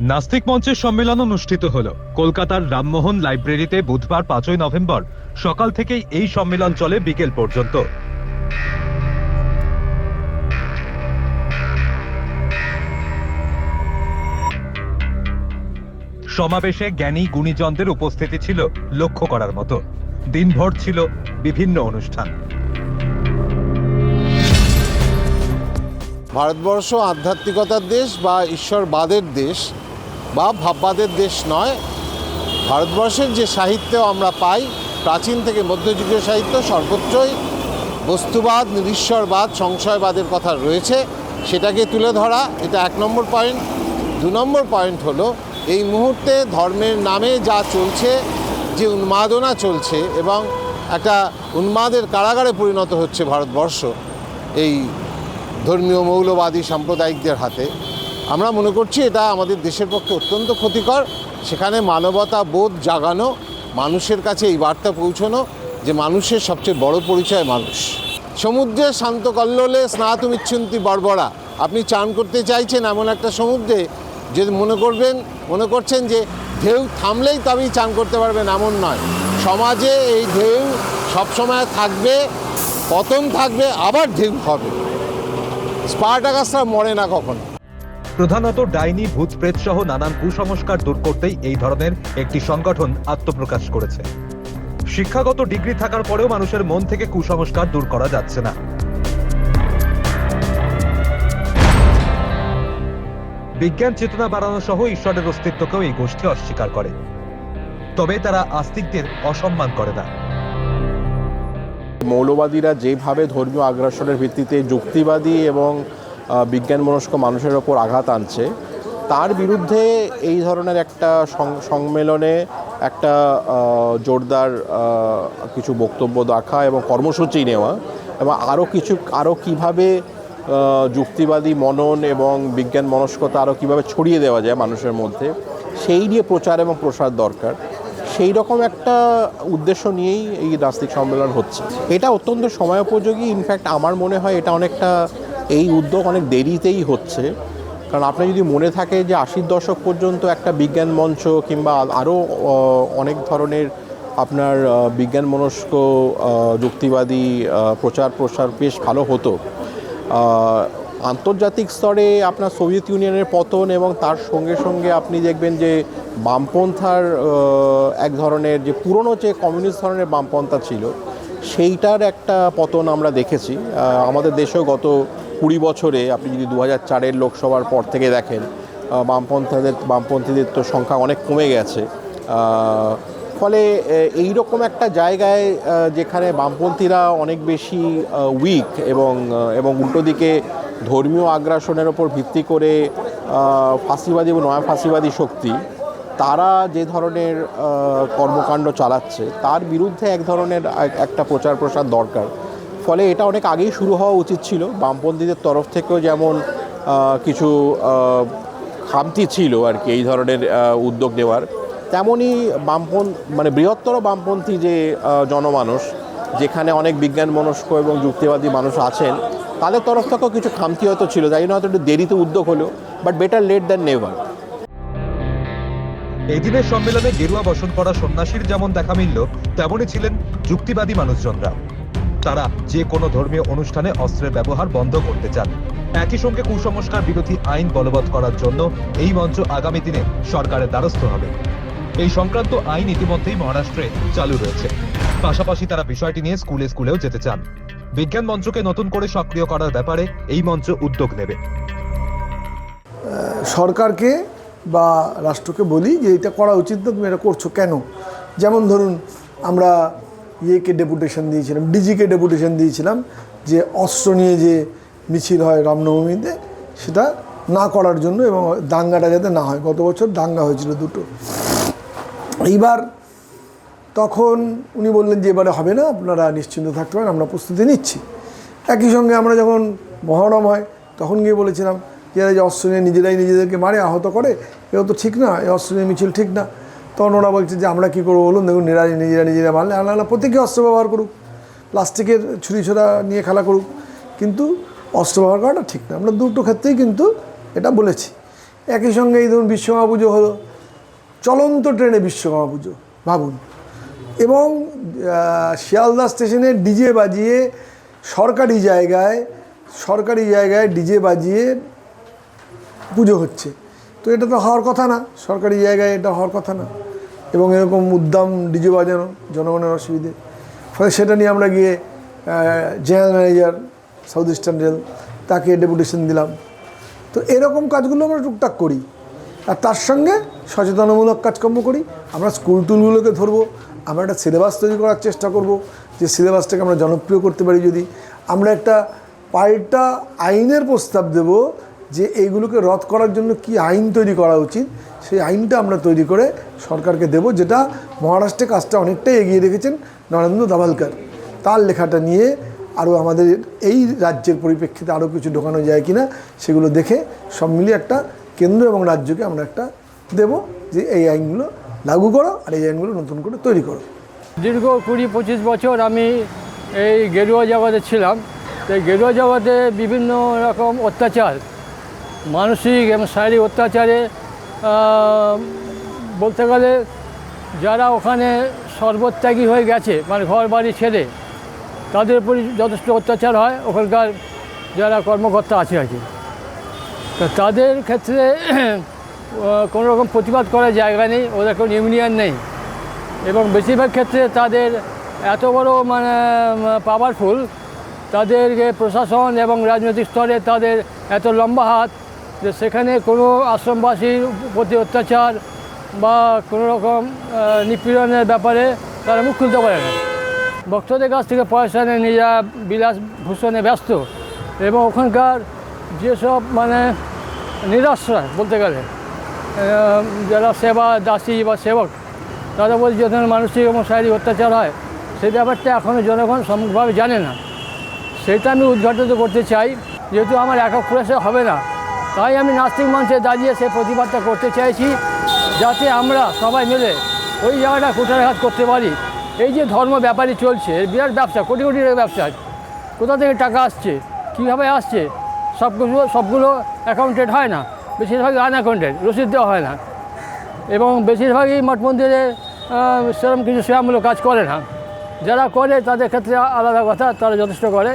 নাস্তিক মঞ্চের সম্মেলন অনুষ্ঠিত হলো কলকাতার রামমোহন লাইব্রেরিতে বুধবার 5ই নভেম্বর। সকাল থেকেই এই সম্মেলন চলে বিকেল পর্যন্ত। সমাবেশে জ্ঞানী গুণীজনদের উপস্থিতি ছিল লক্ষ্য করার মতো। দিনভর ছিল বিভিন্ন অনুষ্ঠান। ভারতবর্ষ আধ্যাত্মিকতার দেশ বা ঈশ্বরবাদের দেশ বা ভাববাদের দেশ নয়। ভারতবর্ষের যে সাহিত্য আমরা পাই, প্রাচীন থেকে মধ্যযুগীয় সাহিত্য, সর্বত্রই বস্তুবাদ, নিরীশ্বরবাদ, সংশয়বাদের কথা রয়েছে। সেটাকে তুলে ধরা, এটা 1 নম্বর পয়েন্ট। 2 নম্বর পয়েন্ট হলো এই মুহূর্তে ধর্মের নামে যা চলছে, যে উন্মাদনা চলছে এবং একটা উন্মাদের কারাগারে পরিণত হচ্ছে ভারতবর্ষ এই ধর্মীয় মৌলবাদী সাম্প্রদায়িকদের হাতে। আমরা মনে করছি এটা আমাদের দেশের পক্ষে অত্যন্ত ক্ষতিকর। সেখানে মানবতা বোধ জাগানো, মানুষের কাছে এই বার্তা পৌঁছানো যে মানুষের সবচেয়ে বড় পরিচয় মানুষ। সমুদ্রে শান্ত কল্লোলে স্নাতুমিচ্ছন্তি বর্বরা। আপনি চান করতে চাইছেন এমন একটা সমুদ্রে, যে মনে করছেন যে ঢেউ থামলেই তবেই চান করতে পারবেন, এমন নয়। সমাজে এই ঢেউ সবসময় থাকবে, পতন থাকবে, আবার ঢেউ হবে। স্পার্টাকাসরা মরে না কখনো। প্রধানত ডাইনি, ভূত প্রেত সহ নানান কুসংস্কার দূর করতেই এই ধরনের একটি সংগঠন আত্মপ্রকাশ করেছে। শিক্ষাগত ডিগ্রি থাকার পরেও মানুষের মন থেকে কুসংস্কার দূর করা যাচ্ছে না। বিজ্ঞান চেতনা বাড়ানো সহ ঈশ্বরের অস্তিত্বকেও এই গোষ্ঠী অস্বীকার করে। তবে তারা আস্তিকদের অসম্মান করে না। মৌলবাদীরা যেভাবে ধর্মীয় আগ্রাসনের ভিত্তিতে যুক্তিবাদী এবং বিজ্ঞান মনস্ক মানুষের ওপর আঘাত আনছে, তার বিরুদ্ধে এই ধরনের একটা সম্মেলনে একটা জোরদার কিছু বক্তব্য রাখা এবং কর্মসূচি নেওয়া এবং আরও কীভাবে যুক্তিবাদী মনন এবং বিজ্ঞান মনস্কতা আরও কীভাবে ছড়িয়ে দেওয়া যায় মানুষের মধ্যে, সেই নিয়ে প্রচার এবং প্রসার দরকার। সেই রকম একটা উদ্দেশ্য নিয়েই এই নাস্তিক সম্মেলন হচ্ছে। এটা অত্যন্ত সময়োপযোগী। ইনফ্যাক্ট আমার মনে হয় এটা অনেকটা, এই উদ্যোগ অনেক দেরিতেই হচ্ছে। কারণ আপনার যদি মনে থাকে যে 80-র দশক পর্যন্ত একটা বিজ্ঞান মঞ্চ কিংবা আরও অনেক ধরনের আপনার বিজ্ঞান মনস্ক যুক্তিবাদী প্রচার প্রসার বেশ ভালো হতো। আন্তর্জাতিক স্তরে আপনার সোভিয়েত ইউনিয়নের পতন এবং তার সঙ্গে সঙ্গে আপনি দেখবেন যে বামপন্থার এক ধরনের, যে পুরনো যে কমিউনিস্ট ধরনের বামপন্থা ছিল, সেইটার একটা পতন আমরা দেখেছি। আমাদের দেশেও গত 20 বছরে আপনি যদি 2004-এর লোকসভার পর থেকে দেখেন, বামপন্থীদের তো সংখ্যা অনেক কমে গেছে। ফলে এই রকম একটা জায়গায় যেখানে বামপন্থীরা অনেক বেশি উইক এবং উল্টো দিকে ধর্মীয় আগ্রাসনের ওপর ভিত্তি করে ফাঁসিবাদী এবং নয়া ফাঁসিবাদী শক্তি তারা যে ধরনের কর্মকাণ্ড চালাচ্ছে, তার বিরুদ্ধে এক ধরনের একটা প্রচার প্রসার দরকার। ফলে এটা অনেক আগেই শুরু হওয়া উচিত ছিল। বামপন্থীদের তরফ থেকেও যেমন কিছু খামতি ছিল আর কি এই ধরনের উদ্যোগ নেওয়ার, তেমনই বৃহত্তর বামপন্থী যে জনমানুষ, যেখানে অনেক বিজ্ঞান মনস্ক এবং যুক্তিবাদী মানুষ আছেন, তাদের তরফ থেকেও কিছু খামতি হয়তো ছিল, যাই না হয়তো একটু দেরিতে উদ্যোগ হলো, but better late than never. এই দিনের সম্মেলনে গেরুয়া বসন পরা সন্ন্যাসীর যেমন দেখা মিলল, তেমনই ছিলেন যুক্তিবাদী মানুষজনরা। তারা যে কোনো ধর্মীয় অনুষ্ঠানে অস্ত্রের ব্যবহার বন্ধ করতে চান। একই সঙ্গে কুসংস্কার বিরোধী আইন বলবৎ করার জন্য এই মঞ্চ আগামী দিনে সরকারের দ্বারস্থ হবে। এই সংক্রান্ত আইন ইতিমধ্যেই মহারাষ্ট্রে চালু রয়েছে। পাশাপাশি তারা বিষয়টি নিয়ে স্কুলেও যেতে চান। বিজ্ঞান মঞ্চকে নতুন করে সক্রিয় করার ব্যাপারে এই মঞ্চ উদ্যোগ নেবে। সরকারকে বা রাষ্ট্রকে বলি যে এটা করা উচিত না, তুমি এটা করছো কেন? যেমন ধরুন, আমরা ইয়েকে ডেপুটেশন দিয়েছিলাম, ডিজিকে ডেপুটেশন দিয়েছিলাম যে অস্ত্র নিয়ে যে মিছিল হয় রামনবমীতে, সেটা না করার জন্য এবং দাঙ্গাটা যাতে না হয়। গত বছর দাঙ্গা হয়েছিল 2টো। এইবার তখন উনি বললেন যে এবারে হবে না, আপনারা নিশ্চিন্ত থাকতে পারেন, আমরা প্রস্তুতি নিচ্ছি। একই সঙ্গে আমরা যখন মহরম হয় তখন গিয়ে বলেছিলাম যে এরা যে অস্ত্র নিয়ে নিজেরাই নিজেদেরকে মারে, আহত করে, এও তো ঠিক না, এই অস্ত্র নিয়ে মিছিল ঠিক না। তখন ওরা বলছে যে আমরা কী করবো বলুন, দেখুন নিজেরা মারলে আলাদা প্রত্যেকে অস্ত্র ব্যবহার করুক, প্লাস্টিকের ছুরি ছোড়া নিয়ে খেলা করুক, কিন্তু অস্ত্র ব্যবহার করাটা ঠিক না। আমরা 2টো ক্ষেত্রেই কিন্তু এটা বলেছি। একই সঙ্গে এই ধরুন বিশ্বকর্মা পুজো হলো, চলন্ত ট্রেনে বিশ্বকর্মা পুজো ভাবুন, এবং শিয়ালদা স্টেশনে ডিজে বাজিয়ে সরকারি জায়গায় ডিজে বাজিয়ে পুজো হচ্ছে। তো এটা তো হওয়ার কথা না, সরকারি জায়গায় এটা হওয়ার কথা না। এবং এরকম উদ্দাম ডিজে বাজানো জনগণের অসুবিধে, ফলে সেটা নিয়ে আমরা গিয়ে general manager south eastern rail তাকে ডেপুটেশন দিলাম। তো এরকম কাজগুলো আমরা টুকটাক করি, আর তার সঙ্গে সচেতনমূলক কাজকর্ম করি। আমরা স্কুল টুলগুলোকে ধরবো, আমরা একটা সিলেবাস তৈরি করার চেষ্টা করব, যে সিলেবাসটাকে আমরা জনপ্রিয় করতে পারি। যদি আমরা একটা পাল্টা আইনের প্রস্তাব দেব যে এইগুলোকে রদ করার জন্য কি আইন তৈরি করা উচিত, সেই আইনটা আমরা তৈরি করে সরকারকে দেব, যেটা মহারাষ্ট্রে কাজটা অনেকটাই এগিয়ে রেখেছেন নরেন্দ্র দাভালকার। তার লেখাটা নিয়ে আরও আমাদের এই রাজ্যের পরিপ্রেক্ষিতে আরও কিছু ঢোকানো যায় কিনা সেগুলো দেখে সব মিলিয়ে একটা কেন্দ্র এবং রাজ্যকে আমরা একটা দেব যে এই আইনগুলো লাগু করো আর এই আইনগুলো নতুন করে তৈরি করো। দীর্ঘ 20-25 বছর আমি এই গেরুয়া জগতে ছিলাম। তো এই গেরুয়া জগতে বিভিন্ন রকম অত্যাচার, মানসিক এবং শারীরিক অত্যাচারে বলতে গেলে যারা ওখানে সর্বত্যাগী হয়ে গেছে, মানে ঘর বাড়ি ছেড়ে, তাদের উপরই যথেষ্ট অত্যাচার হয় ওখানকার যারা কর্মকর্তা আছে আর কি। তো তাদের ক্ষেত্রে কোনো রকম প্রতিবাদ করার জায়গা নেই, ওদের কোনো ইউনিয়ন নেই, এবং বেশিরভাগ ক্ষেত্রে তাদের এত বড় মানে পাওয়ারফুল, তাদেরকে প্রশাসন এবং রাজনৈতিক স্তরে তাদের এত লম্বা হাত যে সেখানে কোনো আশ্রমবাসীর প্রতি অত্যাচার বা কোনো রকম নিপীড়নের ব্যাপারে তারা মুখ খুলতে পারে না। ভক্তদের কাছ থেকে পয়সা নিয়ে নিজেরা বিলাসভূষণে ব্যস্ত, এবং ওখানকার যেসব মানে নিরাশ্রয় বলতে গেলে যারা সেবা দাসী বা সেবক, তারা বলছে যে মানসিক এবং শারীরিক অত্যাচার হয়, সেই ব্যাপারটা এখনও জনগণ সম্মুখভাবে জানে না। সেটা আমি উদ্ঘাটিত করতে চাই, যেহেতু আমার একক প্রয়াসে হবে না, তাই আমি নাস্তিক মঞ্চে দাঁড়িয়ে সেই প্রতিবাদটা করতে চাইছি, যাতে আমরা সবাই মিলে ওই জায়গাটা কুঠারাঘাত করতে পারি। এই যে ধর্ম ব্যাপারই চলছে, বিরাট ব্যবসা, কোটি কোটি টাকা ব্যবসা, কোথা থেকে টাকা আসছে, কীভাবে আসছে, সবগুলো অ্যাকাউন্টেড হয় না, বেশিরভাগই আনঅ্যাকাউন্টেড, রসিদ দেওয়া হয় না, এবং বেশিরভাগই মঠ মন্দিরে সেরকম কিছু সেবামূলক কাজ করে না। যারা করে তাদের ক্ষেত্রে আলাদা কথা, তারা যথেষ্ট করে।